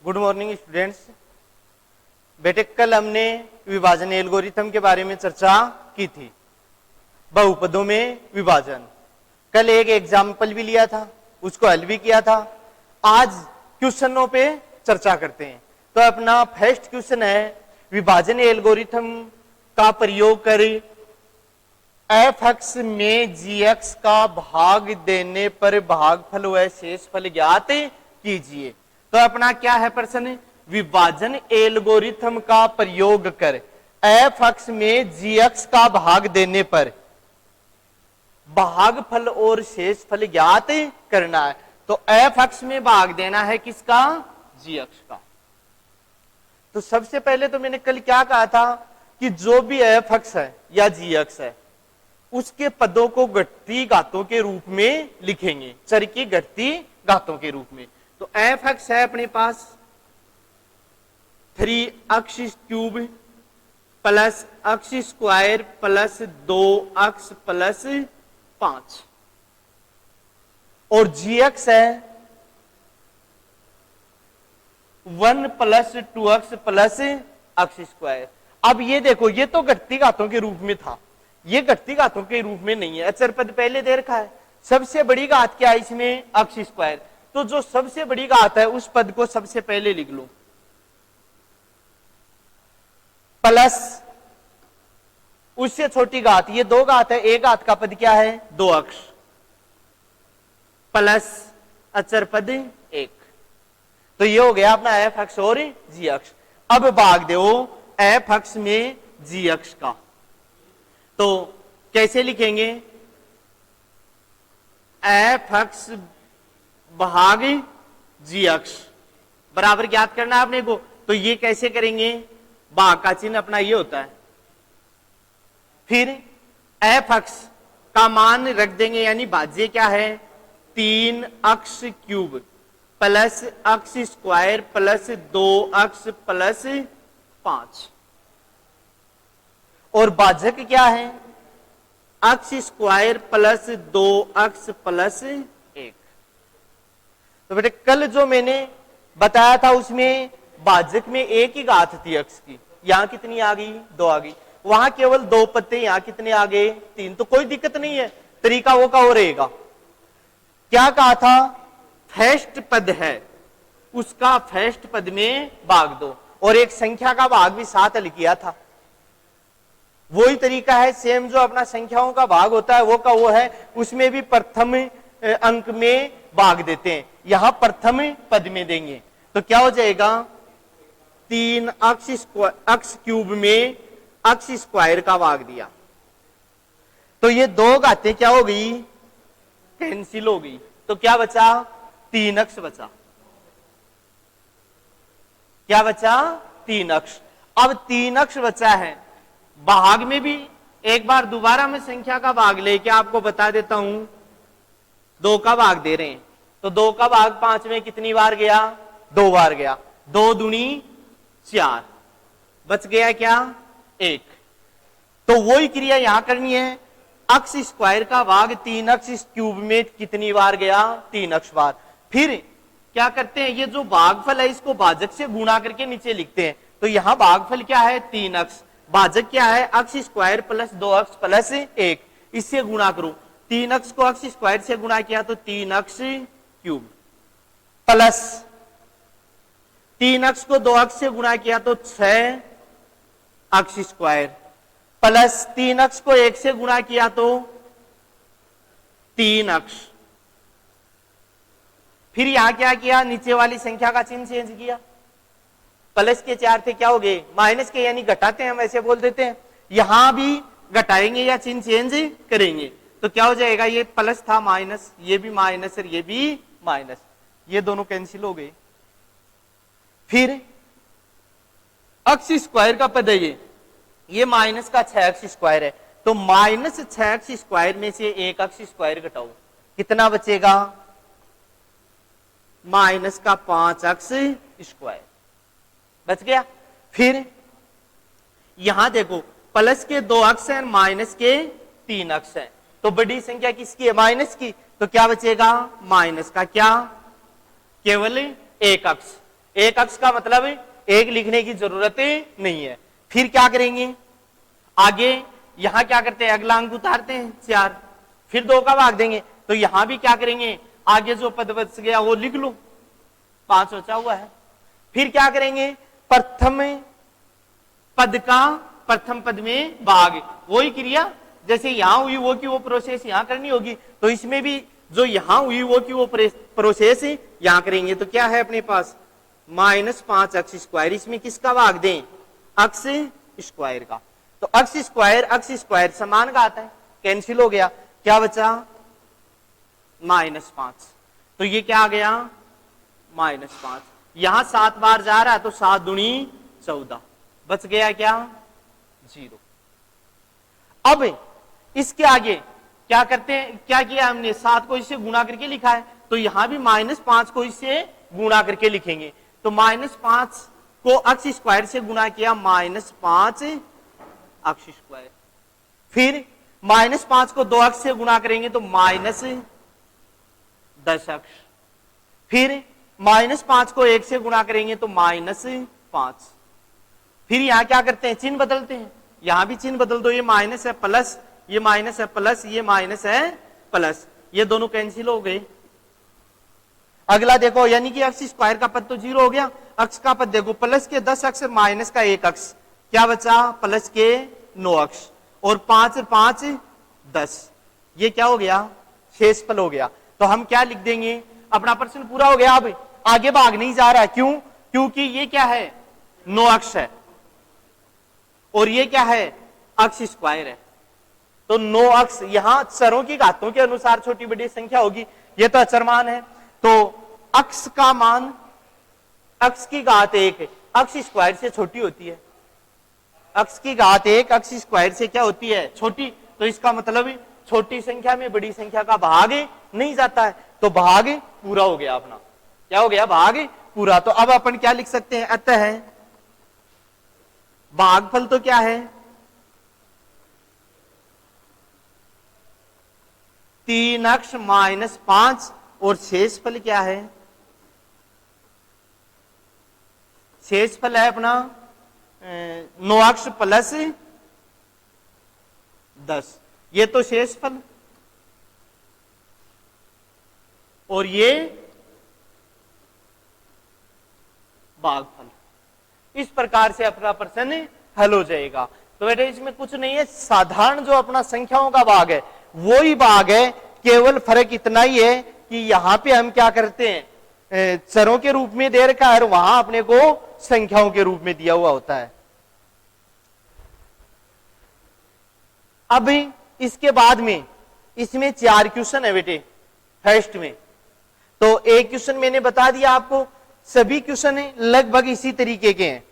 Good morning students. बेटे कल हमने विभाजन एल्गोरिथम के बारे में चर्चा की थी, बहुपदों में विभाजन। कल एक एग्जाम्पल भी लिया था, उसको हल भी किया था। आज क्वेश्चनों पे चर्चा करते हैं। तो अपना फर्स्ट क्वेश्चन है, विभाजन एल्गोरिथम का प्रयोग कर एफ एक्स में जी एक्स का भाग देने पर भागफल व शेषफल ज्ञात कीजिए। तो अपना क्या है प्रश्न, विभाजन एल्गोरिथम का प्रयोग कर एफ एक्स में जी एक्स का भाग देने पर भागफल और शेषफल ज्ञात करना है। तो एफ एक्स में भाग देना है किसका, जी एक्स का। तो सबसे पहले तो मैंने कल क्या कहा था कि जो भी एफ एक्स है या जी एक्स है उसके पदों को घटती घातों के रूप में लिखेंगे, चर की घटती घातों के रूप में। तो एफ एक्स है अपने पास 3x cube plus x square plus 2x plus 5 और gx है 1 plus 2x plus x square. अब ये देखो, ये तो घटती घातों के रूप में था, ये घटती घातों के रूप में नहीं है। अचर पद पहले दे रखा है। सबसे बड़ी घात क्या है इसमें, x स्क्वायर। तो जो सबसे बड़ी घात है उस पद को सबसे पहले लिख लो, प्लस उससे छोटी घात, ये दो घात है, एक घात का पद क्या है 2x प्लस अचर पद 1। तो ये हो गया अपना एफ एक्स और जी एक्स। अब भाग दो एफ एक्स में जी एक्स का, तो कैसे लिखेंगे, एफ एक्स भाग जी एक्स बराबर ज्ञात करना है आपने को। तो ये कैसे करेंगे, भाग का चिन्ह अपना ये होता है, फिर एफ एक्स का मान रख देंगे, यानी भाज्य क्या है 3x cube plus x square plus 2x plus 5 और भाजक क्या है x square plus 2x plus 1। तो बेटे कल जो मैंने बताया था उसमें भाजक में एक ही घात थी x की, यहां कितनी आ गई 2 आ गई, वहां केवल 2 पत्ते, यहां कितने आ गए 3। तो कोई दिक्कत नहीं है, तरीका वो का हो रहेगा। क्या कहा था, फर्स्ट पद है उसका फर्स्ट पद में भाग दो, और एक संख्या का भाग भी साथ हल किया था। वही तरीका है सेम जो अपना संख्याओं का भाग होता है वो का वो है, उसमें भी प्रथम अंक में भाग देते हैं, यहां प्रथम पद में देंगे। तो क्या हो जाएगा 3x क्यूब में x स्क्वायर का भाग दिया, तो ये दो घातें क्या हो गई, कैंसिल हो गई। तो क्या बचा 3x बचा, क्या बचा 3x। अब 3x बचा है, भाग में भी एक बार दोबारा मैं संख्या का भाग लेके आपको बता देता हूं, 2 का भाग दे रहे हैं, तो 2 का भाग 5 में कितनी बार गया, 2 बार गया, 2 दूनी 4, बच गया क्या 1। तो वही क्रिया यहां करनी है, x स्क्वायर का भाग 3x क्यूब में कितनी बार गया 3x बार। फिर क्या करते हैं, ये जो भागफल है इसको भाजक से गुणा करके नीचे लिखते हैं। तो यहां भागफल क्या है 3x, भाजक क्या है x square plus 2x plus 1, इससे गुणा करो। 3x को x स्क्वायर से गुणा किया तो 3x क्यूब प्लस 3x को 2x से गुणा किया तो 6x स्क्वायर प्लस 3x को 1 से गुणा किया तो 3x। फिर यहां क्या किया, नीचे वाली संख्या का चिन्ह चेंज किया, प्लस के 4 थे क्या हो गए माइनस के, यानी घटाते हैं हम ऐसे बोल देते हैं, यहां भी घटाएंगे या चिन्ह चेंज करेंगे। तो क्या हो जाएगा, ये प्लस था माइनस, ये भी माइनस और ये भी माइनस, ये दोनों कैंसिल हो गए। फिर x स्क्वायर का पद है ये माइनस का 6x स्क्वायर है, तो माइनस 6x स्क्वायर में से 1x स्क्वायर घटाओ, कितना बचेगा माइनस का 5x स्क्वायर बच गया। फिर यहां देखो प्लस के 2x है माइनस के 3x है, तो बड़ी संख्या किसकी है माइनस की, तो क्या बचेगा माइनस का क्या केवल 1x, एक अक्ष का मतलब एक लिखने की जरूरत नहीं है। फिर क्या करेंगे आगे, यहां क्या करते हैं अगला अंक उतारते हैं 4, फिर 2 का भाग देंगे, तो यहां भी क्या करेंगे आगे जो पद बच गया वो लिख लो, 5 बचा हुआ है। फिर क्या करेंगे प्रथम पद में भाग, वही क्रिया जैसे यहां हुई वो की वो प्रोसेस यहां करनी होगी, तो इसमें भी जो यहां हुई वो की वो प्रोसेस यहां करेंगे। तो क्या है अपने पास -5 अक्ष स्क्वायर, इसमें किसका भाग दें अक्ष स्क्वायर का, तो अक्ष स्क्वायर समान का आता है, कैंसिल हो गया, क्या बचा -5, तो ये क्या आ गया -5, यहां 7 बार जा रहा है तो 7 दूनी 14, बच गया क्या 0। अब इसके आगे क्या करते हैं, क्या किया हमने 7 को इससे गुणा करके लिखा है, तो यहां भी -5 को इससे गुणा करके लिखेंगे, तो -5 को अक्ष स्क्वायर से गुणा किया -5 अक्ष स्क्वायर, फिर -5 को 2 अक्ष से गुणा करेंगे तो -10 अक्ष, फिर -5 को 1 से गुणा करेंगे तो -5, फिर यहां क्या करते हैं चिन्ह बदलते हैं, यहां भी चिन्ह बदल दो, ये माइनस है प्लस, ये माइनस है प्लस, ये माइनस है प्लस, ये दोनों कैंसिल हो गए। अगला देखो, यानी कि अक्ष स्क्वायर का पद तो 0 हो गया, अक्ष का पद देखो प्लस के 10 अक्ष माइनस का 1 अक्ष, क्या बचा प्लस के 9 अक्ष, और 5 5 10, ये क्या हो गया शेषफल हो गया। तो हम क्या लिख देंगे, अपना प्रश्न पूरा हो गया। अब आगे भाग नहीं जा रहा है, क्यों, क्योंकि ये क्या है 9 अक्ष है और ये क्या है अक्ष स्क्वायर है, तो 9 अक्ष यहां चरों की घातों के अनुसार छोटी बड़ी संख्या होगी, ये तो अचर मान है, तो अक्ष का मान अक्ष की घात 1 अक्ष स्क्वायर से छोटी होती है, अक्ष की घात 1 अक्ष स्क्वायर से क्या होती है छोटी, तो इसका मतलब छोटी संख्या में बड़ी संख्या का भाग नहीं जाता है, तो भाग पूरा हो गया अपना, क्या हो गया भाग पूरा। तो अब अपन क्या लिख सकते हैं, अतः भागफल तो क्या है 3 अक्ष -5, और शेषफल क्या है, शेषफल है अपना 9 अक्ष प्लस 10, ये तो शेषफल, और ये भागफल। इस प्रकार से अपना प्रश्न हल हो जाएगा। तो बेटे इसमें कुछ नहीं है, साधारण जो अपना संख्याओं का भाग है वो ही भाग है, केवल फर्क इतना ही है कि यहां पे हम क्या करते हैं चरों के रूप में दे रखा है, और वहां अपने को संख्याओं के रूप में दिया हुआ होता है। अब इसके बाद में इसमें 4 क्वेश्चन है बेटे फर्स्ट में, तो एक क्वेश्चन मैंने बता दिया आपको, सभी क्वेश्चन लगभग इसी तरीके के हैं,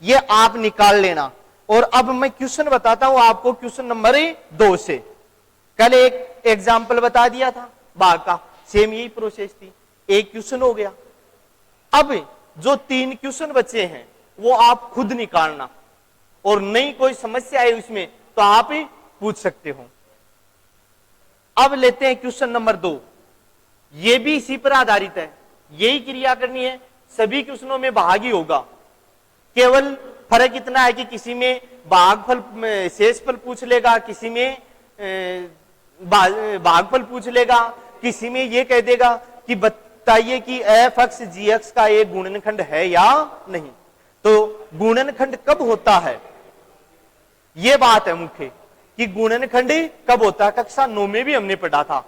ये आप निकाल लेना। और अब मैं क्वेश्चन बताता हूं आपको क्वेश्चन नंबर 2 से, कल एक एग्जाम्पल बता दिया था भाग का, सेम यही प्रोसेस थी, एक क्वेश्चन हो गया। अब जो 3 क्वेश्चन बचे हैं वो आप खुद निकालना, और नई कोई समस्या है उसमें तो आप ही पूछ सकते हो। अब लेते हैं क्वेश्चन नंबर 2, ये भी इसी पर आधारित है, यही क्रिया करनी है, सभी क्वेश्चनों में भाग ही होगा, केवल फर्क इतना है कि किसी में भागफल शेषफल पूछ लेगा, किसी में भागफल पूछ लेगा, किसी में ये कह देगा कि बताइए कि एफ एक्स जी एक्स का एक गुणनखंड है या नहीं। तो गुणनखंड कब होता है, ये बात है मुख्य कि गुणनखंड कब होता है। कक्षा 9 में भी हमने पढ़ा था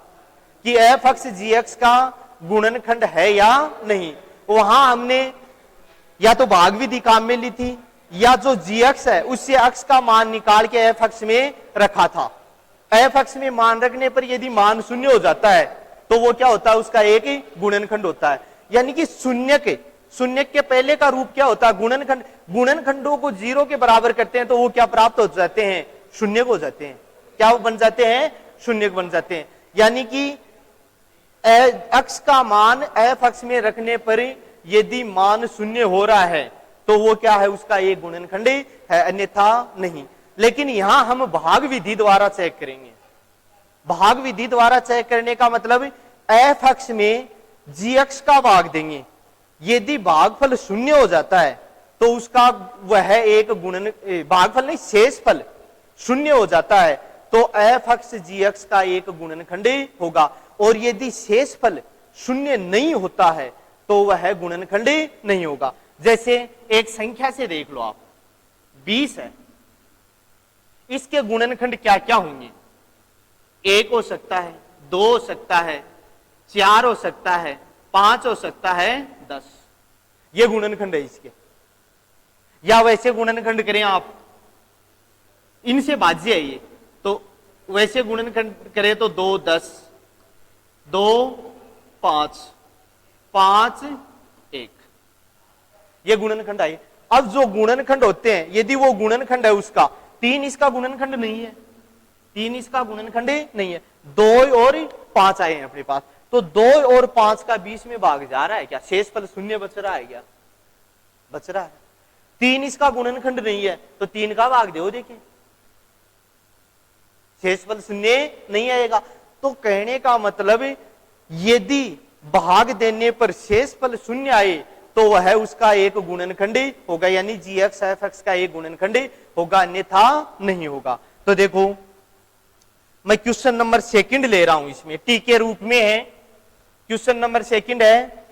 कि एफ एक्स जी एक्स का गुणनखंड है या नहीं, वहां हमने या तो भाग विधि काम में ली थी, या जो जी एक्स है उससे अक्ष का मान निकाल के एफ एक्स में रखा था। एफ एक्स में मान रखने पर यदि मान 0 हो जाता है तो वो क्या होता है, उसका एक ही गुणनखंड होता है। यानी कि शून्य के पहले का रूप क्या होता है गुणनखंड। गुणनखंडों को 0 के बराबर करते हैं तो वो क्या प्राप्त हो जाते हैं, शून्य को हो जाते हैं। क्या वो बन जाते हैं, शून्य बन जाते हैं। यानी कि अक्ष का मान एफ अक्ष में रखने पर यदि मान 0 हो रहा है तो वो क्या है, उसका एक गुणनखंड है, अन्यथा नहीं। लेकिन यहां हम भाग विधि द्वारा चेक करेंगे। भाग विधि द्वारा चेक करने का मतलब एफ अक्ष में जी अक्ष का भाग देंगे, यदि भागफल शून्य हो जाता है तो उसका वह एक गुणन, भागफल नहीं शेषफल शून्य हो जाता है तो एफ एक्स जी एक्स का एक गुणनखंड होगा, और यदि शेषफल शून्य नहीं होता है तो वह गुणनखंड नहीं होगा। जैसे एक संख्या से देख लो आप, 20 है, इसके गुणनखंड क्या क्या होंगे? 1 हो सकता है, 2 हो सकता है, 4 हो सकता है, 5 हो सकता है, 10। ये गुणनखंड है इसके। या वैसे गुणनखंड करें आप, इनसे भाज्य है ये, तो वैसे गुणनखंड करें तो 2 10, 2 5, 5 1, ये गुणनखंड आए। अब जो गुणनखंड होते हैं, यदि वो गुणनखंड है उसका 3 इसका गुणनखंड नहीं है, 3 इसका गुणनखंड नहीं है, 2 और 5 आए हैं अपने पास, तो 2 और 5 का 20 में भाग जा रहा है क्या? शेषफल शून्य बच रहा है क्या? बच रहा है। 3 इसका गुणनखंड नहीं है तो 3 का भाग दो, देखिए शेषफल शून्य नहीं आएगा। तो कहने का मतलब यदि भाग देने पर शेषफल शून्य आए तो वह उसका एक गुणनखंड होगा, यानी जी एक्स एफ एक्स का एक गुणनखंड होगा, अन्यथा नहीं होगा। तो देखो मैं क्वेश्चन नंबर 2 ले रहा हूं, इसमें टी के रूप में है। क्वेश्चन नंबर 2 है,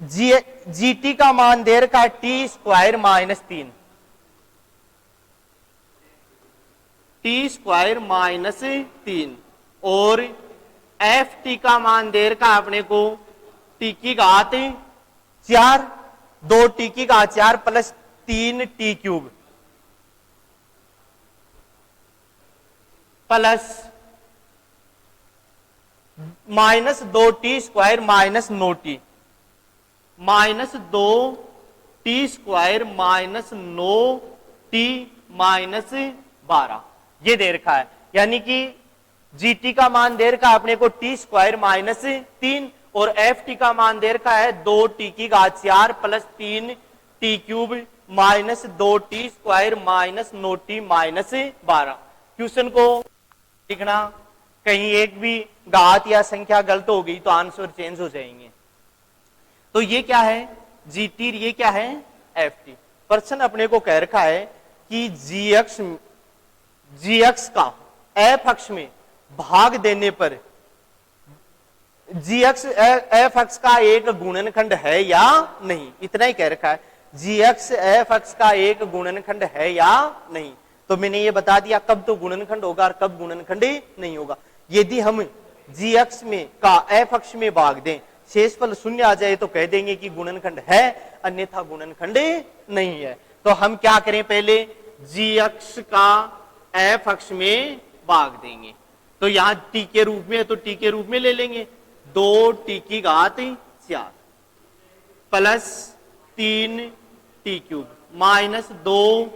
जी टी का मान दे रखा है T square minus 3, T square minus 3, और एफ टी का मान दे रखा है अपने को टी की घात 4, 2 टी की घात 4 plus 3 T cube plus minus 2 T square minus 9 T, minus 2 T square minus 9 T minus 12, ये दे रखा है। यानी कि जीटी का मान दे रखा है अपने को टी स्क्वायर माइनस 3, और एफ टी का मान दे रखा है 2 टी की घात 4 plus 3 T cube minus 2 T square minus 9 T minus 12। Question को लिखना, कहीं एक भी घात या संख्या गलत हो गई तो आंसर चेंज हो जाएंगे। तो ये क्या है? जीटी, ये क्या है? F T. प्रश्न अपने को कह रखा है कि जी एक्स का एफ अक्ष में भाग देने पर जी एक्स एफ एक्स का एक गुणनखंड है या नहीं, इतना ही कह रखा है। जी एक्स एफ एक्स का एक गुणनखंड है या नहीं, तो मैंने ये बता दिया कब तो गुणनखंड होगा और कब गुणनखंड नहीं होगा। यदि हम जी एक्स में का एफ अक्ष में भाग दें, शेषफल शून्य आ जाए तो कह देंगे कि गुणनखंड है, अन्यथा गुणनखंड नहीं है। तो हम क्या करें, पहले जी एक्स का एफ अक्ष में भाग देंगे, तो यहां टी के रूप में है तो टी के रूप में ले लेंगे, 2 टी की घात 4 plus 3 T cube minus 2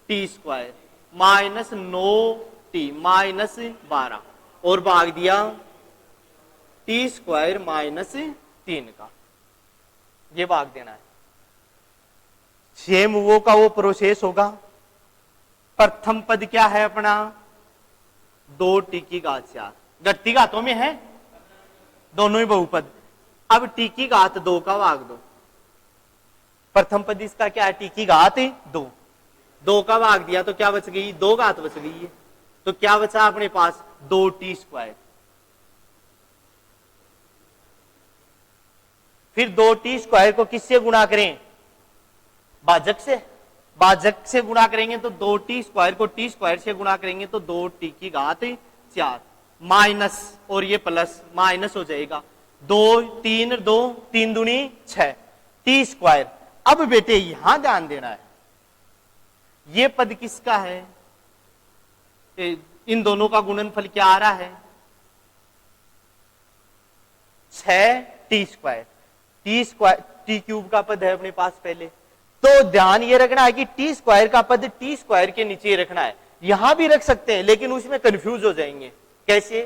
T square minus 9 T minus 12, और भाग दिया टी स्क्वायर माइनस 3 का, ये भाग देना है। सेम वो का वो प्रोसेस होगा। प्रथम पद क्या है अपना? 2 टी की घात 4, घटती घातों में है, दोनों ही बहुपद। अब टी की घात 2 का भाग दो, प्रथम पद इसका क्या है? टी की घात 2, 2 का भाग दिया तो क्या बच गई? 2 घात बच गई है। तो क्या बचा अपने पास? 2 टी स्क्वायर। फिर 2 टी स्क्वायर को किससे गुणा करें? भाजक से। भाजक से गुणा करेंगे तो 2 टी स्क्वायर को टी स्क्वायर से गुणा करेंगे तो 2 टी की घात 4 माइनस, और ये प्लस माइनस हो जाएगा, 2 3 2 3 दूनी 6 टी स्क्वायर। अब बेटे यहां ध्यान देना है, ये पद किसका है? इन दोनों का गुणनफल क्या आ रहा है? 6 टी स्क्वायर, टी क्यूब का पद है अपने पास पहले, तो ध्यान ये रखना है कि टी स्क्वायर का पद टी स्क्वायर के नीचे रखना है। यहां भी रख सकते हैं लेकिन उसमें कंफ्यूज हो जाएंगे। कैसे?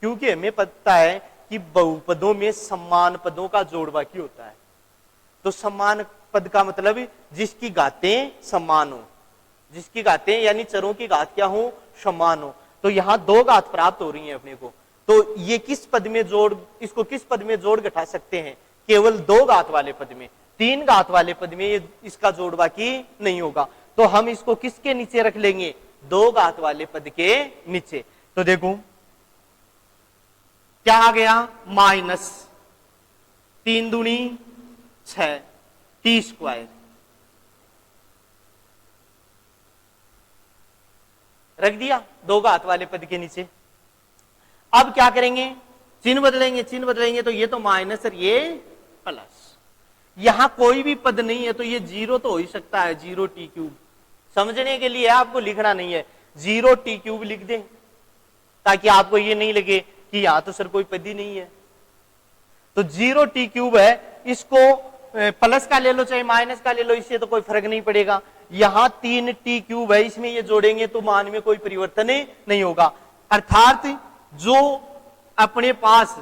क्योंकि हमें पता है कि बहुपदों में समान पदों का जोड़ बाकी होता है। तो समान पद का मतलब जिसकी घातें समान हो, जिसकी घातें यानी चरों की घात क्या हो? समान हो। तो यहां 2 घात प्राप्त हो रही है अपने को, तो ये किस पद में जोड़, इसको किस पद में जोड़ घटा सकते हैं केवल 2 घात वाले पद में। 3 घात वाले पद में ये इसका जोड़ बाकी नहीं होगा, तो हम इसको किसके नीचे रख लेंगे? 2 घात वाले पद के नीचे। तो देखो क्या आ गया, माइनस 3 दूनी 6 टी स्क्वायर, रख दिया 2 घात वाले पद के नीचे। अब क्या करेंगे, चिन्ह बदलेंगे। चिन्ह बदलेंगे तो ये तो माइनस और ये प्लस। यहां कोई भी पद नहीं है तो ये 0 तो हो ही सकता है, 0t³। समझने के लिए आपको लिखना नहीं है, 0t³ लिख दें ताकि आपको ये नहीं लगे कि यहां तो सर कोई पद ही नहीं है। तो 0t³ है, इसको प्लस का ले लो चाहे माइनस का ले लो, इससे तो कोई फर्क नहीं पड़ेगा। यहां 3t³ है, इसमें ये जोड़ेंगे तो मान में कोई परिवर्तन नहीं होगा। अर्थात जो अपने पास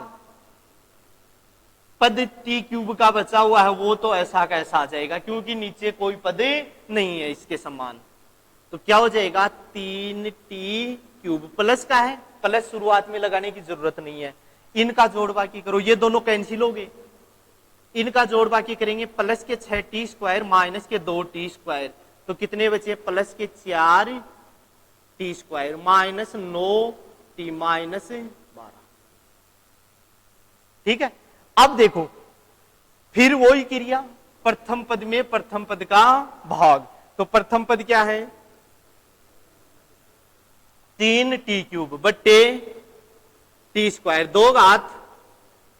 पद t³ का बचा हुआ है वो तो ऐसा का ऐसा आ जाएगा, क्योंकि नीचे कोई पद नहीं है इसके समान। तो क्या हो जाएगा, 3t³ प्लस का है, प्लस शुरुआत में लगाने की जरूरत नहीं है। इनका जोड़ बाकी करो, ये दोनों कैंसिल हो गए। इनका जोड़ बाकी करेंगे, प्लस के 6t² माइनस के 2t², तो कितने बचे, प्लस के 4t² माइनस 9t माइनस 12। ठीक है। अब देखो फिर वही क्रिया, प्रथम पद में प्रथम पद का भाग। तो प्रथम पद क्या है, 3t³ बट्टे t², 2 घात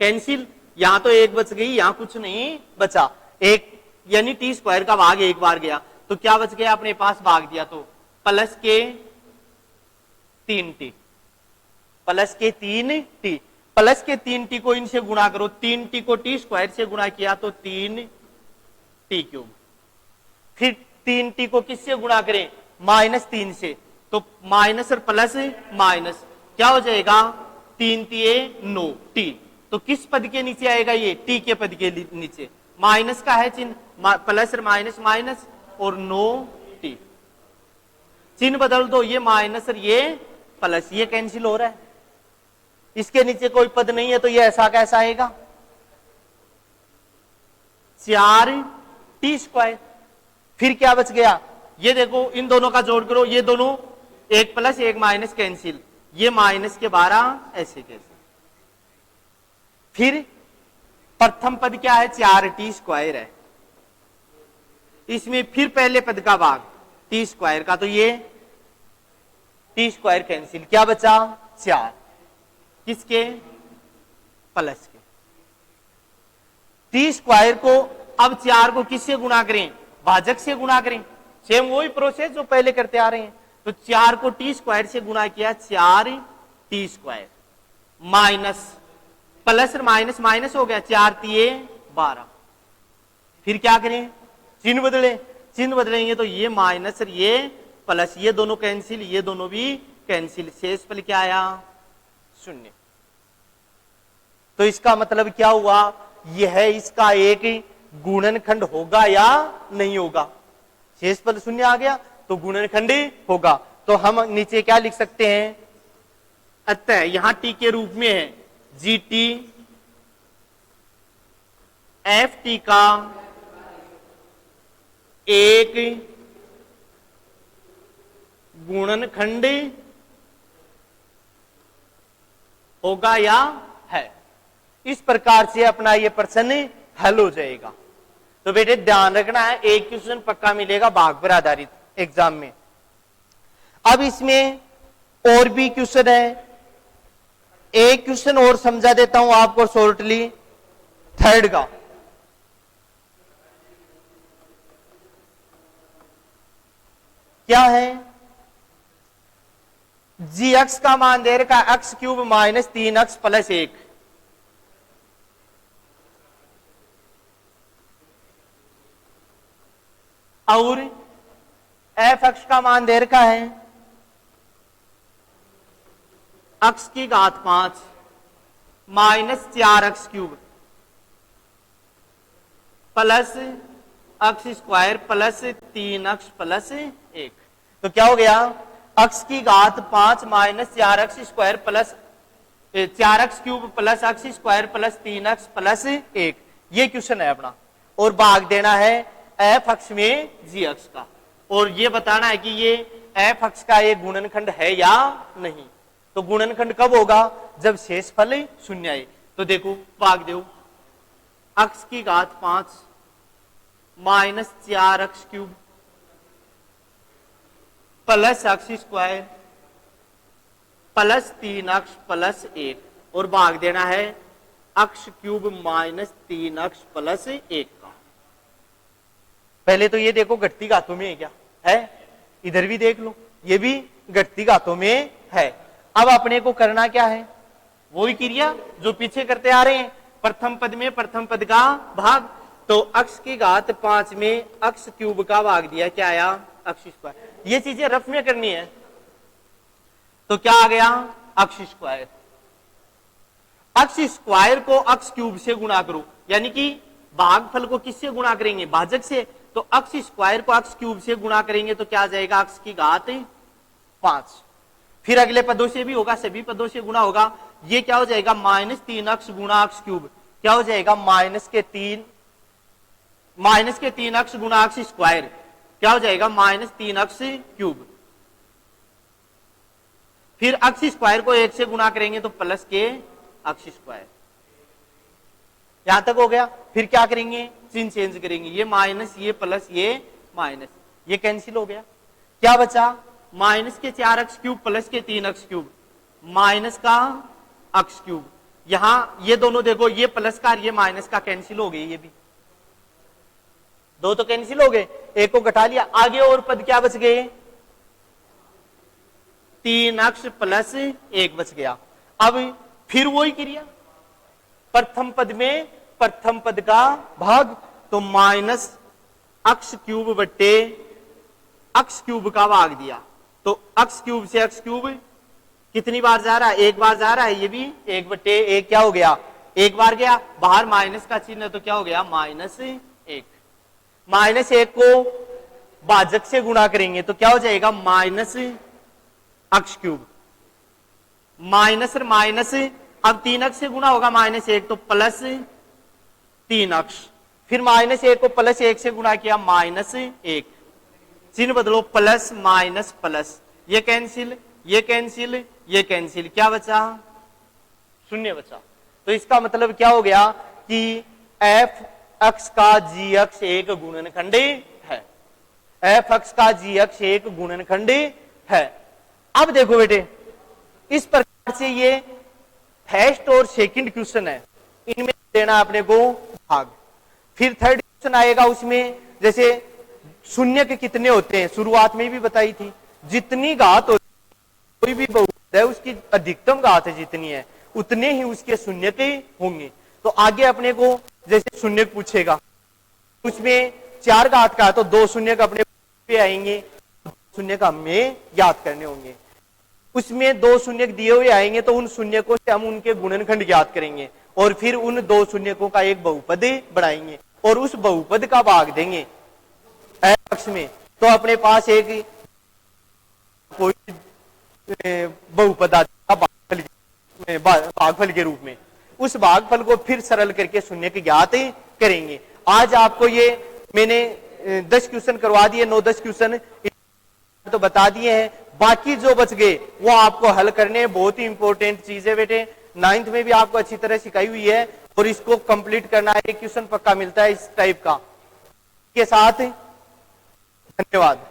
कैंसिल, यहां तो 1 बच गई, यहां कुछ नहीं बचा। एक यानी t² का भाग 1 बार गया, तो क्या बच गया अपने पास, भाग दिया तो प्लस के 3t, प्लस के 3t, प्लस के 3t को इनसे गुणा करो, 3t को t² से गुणा किया तो 3t³। फिर 3t को किससे गुणा करें, -3 से, तो माइनस और प्लस माइनस, क्या हो जाएगा, 3 × 9 t। तो किस पद के नीचे आएगा, ये t के पद के नीचे। माइनस का है चिन्ह, प्लस और माइनस माइनस, और 9t। चिन्ह बदल दो, ये माइनस और ये प्लस, ये कैंसिल हो रहा है। इसके नीचे कोई पद नहीं है तो ये ऐसा कैसा आएगा, 4t²। फिर क्या बच गया, ये देखो इन दोनों का जोड़ करो, ये दोनों 1 प्लस 1 माइनस कैंसिल, ये माइनस के 12 ऐसे कैसे। फिर प्रथम पद क्या है, 4t² है, इसमें फिर पहले पद का भाग t² का, तो ये t² कैंसिल, क्या बचा 4, किसके, प्लस के। t² को अब 4 को किससे गुणा करें, भाजक से गुणा करें, सेम वही प्रोसेस जो पहले करते आ रहे हैं। तो 4 को t² से गुणा किया, 4t² माइनस प्लस और माइनस माइनस हो गया, 4 × 12। फिर क्या करें, चिन्ह बदले, चिन्ह बदलेंगे तो ये माइनस और ये प्लस, ये दोनों कैंसिल, ये दोनों भी कैंसिल, शेष फल क्या आया, 0। तो इसका मतलब क्या हुआ, यह इसका एक गुणनखंड होगा या नहीं होगा, शेष फल 0 आ गया तो गुणनखंड होगा। तो हम नीचे क्या लिख सकते हैं, अतः यहां t के रूप में है GT FT का एक गुणनखंड होगा या है। इस प्रकार से अपना ये प्रश्न हल हो जाएगा। तो बेटे ध्यान रखना है, एक क्वेश्चन पक्का मिलेगा भाग पर आधारित एग्जाम में। अब इसमें और भी क्वेश्चन है, एक क्वेश्चन और समझा देता हूं आपको शॉर्टली, थर्ड का। क्या है, gx का मान दे रखा x³ माइनस 3x प्लस 1, और f(x) का मान दे रखा है x⁵ minus 4x³ plus x² plus 3x plus 1। तो क्या हो गया, x⁵ minus 4x² plus 4x³ plus x² plus 3x plus 1, ये क्वेश्चन है अपना, और भाग देना है एफ अक्ष में जी अक्ष का, और ये बताना है कि ये एफ अक्ष का एक गुणनखंड है या नहीं। तो गुणनखंड कब होगा? जब शेषफल शून्य आए। तो देखो भाग दो, अक्ष की घात 5 माइनस 4 अक्ष क्यूब प्लस अक्ष स्क्वायर प्लस 3 अक्ष प्लस 1, और भाग देना है अक्ष क्यूब माइनस 3 अक्ष प्लस 1 का। पहले तो ये देखो घटती घातों में है क्या है, इधर भी देख लो ये भी घटती घातों में है। अब अपने को करना क्या है? वही क्रिया जो पीछे करते आ रहे हैं, प्रथम पद में प्रथम पद का भाग। तो अक्ष की घात 5 में अक्ष क्यूब का भाग दिया, क्या आया? अक्ष स्क्वायर। ये चीजें रफ में करनी है, तो क्या आ गया? अक्ष स्क्वायर। अक्ष स्क्वायर को अक्ष क्यूब से गुणा करो, यानी कि भागफल को किससे गुणा करेंगे? भाजक से। तो अक्ष स्क्वायर को अक्ष क्यूब से गुणा करेंगे तो क्या आ जाएगा? अक्ष की घात 5। फिर अगले पदों से भी होगा, सभी पदों से गुणा होगा। ये क्या हो जाएगा? माइनस 3 अक्ष गुणा अक्ष क्यूब, क्या हो जाएगा? माइनस के 3 अक्ष गुणा अक्ष स्क्वायर, क्या हो जाएगा? माइनस 3 अक्ष क्यूब। फिर अक्ष स्क्वायर को 1 से गुणा करेंगे तो प्लस के अक्ष स्क्वायर। यहां तक हो गया। फिर क्या करेंगे? चिन्ह चेंज करेंगे, ये माइनस ये प्लस ये माइनस, ये कैंसिल हो गया। क्या बचा? माइनस के 4 अक्ष क्यूब प्लस के 3 अक्ष क्यूब माइनस का अक्ष क्यूब। यहां ये दोनों देखो, ये प्लस का ये माइनस का कैंसिल हो गए, ये भी दो तो कैंसिल हो गए, एक को घटा लिया। आगे और पद क्या बच गए? 3 अक्ष प्लस 1 बच गया। अब फिर वही क्रिया, प्रथम पद में प्रथम पद का भाग, तो माइनस अक्ष क्यूब बट्टे अक्ष क्यूब का भाग दिया। तो अक्ष क्यूब से अक्ष क्यूब कितनी बार जा रहा है? एक बार जा रहा है, ये भी 1 बट्टे 1 क्या हो गया? एक बार गया, बाहर माइनस का चिन्ह, तो क्या हो गया? माइनस 1। माइनस 1 को भाजक से गुणा करेंगे तो क्या हो जाएगा? माइनस अक्ष क्यूब। माइनस और माइनस, अब 3 अक्ष से गुणा होगा माइनस 1, तो प्लस 3 अक्ष। फिर माइनस 1 को प्लस 1 से गुणा किया, माइनस 1। चिन्ह बदलो, प्लस माइनस प्लस, ये कैंसिल ये कैंसिल ये कैंसिल, क्या बचा? शून्य बचा। तो इसका मतलब क्या हो गया कि एफ अक्ष का जी अक्ष एक गुणनखंड है। एफ अक्ष का जी अक्ष एक गुणनखंड है। अब देखो बेटे, इस प्रकार से ये फर्स्ट और सेकंड क्वेश्चन है, इनमें देना अपने को भाग। फिर थर्ड क्वेश्चन आएगा, उसमें जैसे शून्य के कितने होते हैं, शुरुआत में भी बताई थी। जितनी घात होती कोई भी बहुपद है, उसकी अधिकतम घात जितनी है उतने ही उसके शून्य के होंगे। तो आगे अपने को जैसे शून्य पूछेगा, उसमें 4 घात का, तो 2 शून्य का अपने पे आएंगे, शून्य का हमें ज्ञात करने होंगे। उसमें 2 शून्य दिए हुए आएंगे, तो उन शून्य को से हम उनके गुणनखंड ज्ञात करेंगे, और फिर उन 2 शून्यकों का एक बहुपद बनाएंगे, और उस बहुपद का भाग देंगे एफ अक्ष में। तो अपने पास एक कोई बहुपद आता भागफल के रूप में, उस भागफल को फिर सरल करके शून्य के ज्ञात करेंगे। आज आपको ये मैंने 10 क्वेश्चन करवा दिए, 9-10 क्वेश्चन तो बता दिए हैं। बाकी जो बच गए वो आपको हल करने, बहुत ही इंपॉर्टेंट चीज है बेटे। 9th में भी आपको अच्छी तरह सिखाई हुई है, और इसको कंप्लीट करना है। एक क्वेश्चन पक्का मिलता है इस टाइप का। के साथ धन्यवाद।